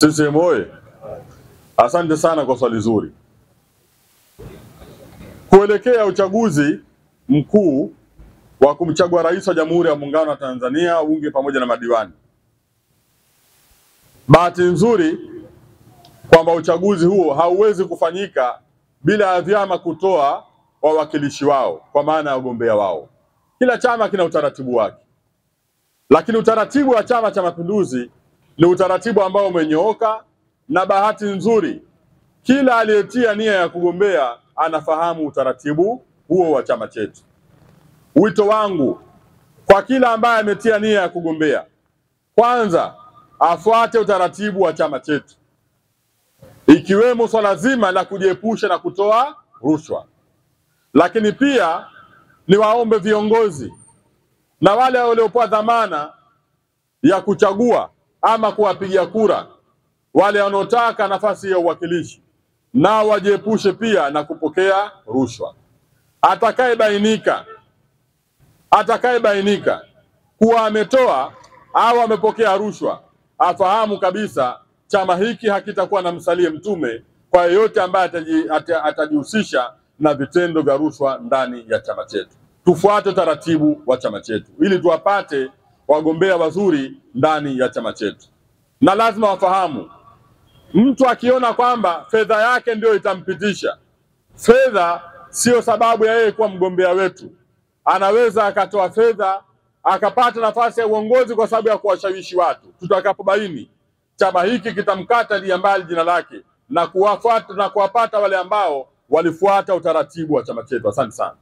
CCM oye! Asante sana kwa swali zuri. Kuelekea uchaguzi mkuu wa kumchagua rais wa Jamhuri ya Muungano wa Tanzania, bunge pamoja na madiwani, bahati nzuri kwamba uchaguzi huo hauwezi kufanyika bila ya vyama kutoa wawakilishi wao, kwa maana ya wagombea wao. Kila chama kina utaratibu wake, lakini utaratibu wa Chama cha Mapinduzi ni utaratibu ambao umenyooka, na bahati nzuri kila aliyetia nia ya kugombea anafahamu utaratibu huo wa chama chetu. Wito wangu kwa kila ambaye ametia nia ya kugombea, kwanza afuate utaratibu wa chama chetu, ikiwemo swala zima la kujiepusha na kutoa rushwa. Lakini pia niwaombe viongozi na wale waliopewa dhamana ya kuchagua ama kuwapigia kura wale wanaotaka nafasi ya uwakilishi, nao wajiepushe pia na kupokea rushwa. Atakayebainika kuwa ametoa au amepokea rushwa, afahamu kabisa chama hiki hakitakuwa na msalie mtume kwa yeyote ambaye atajihusisha na vitendo vya rushwa ndani ya chama chetu. Tufuate taratibu wa chama chetu ili tuwapate wagombea wazuri ndani ya chama chetu, na lazima wafahamu, mtu akiona kwamba fedha yake ndio itampitisha, fedha sio sababu ya yeye kuwa mgombea wetu. Anaweza akatoa fedha akapata nafasi ya uongozi kwa sababu ya kuwashawishi watu. Tutakapobaini, chama hiki kitamkata mbali jina lake na kuwapata wale ambao walifuata utaratibu wa chama chetu. Asante sana.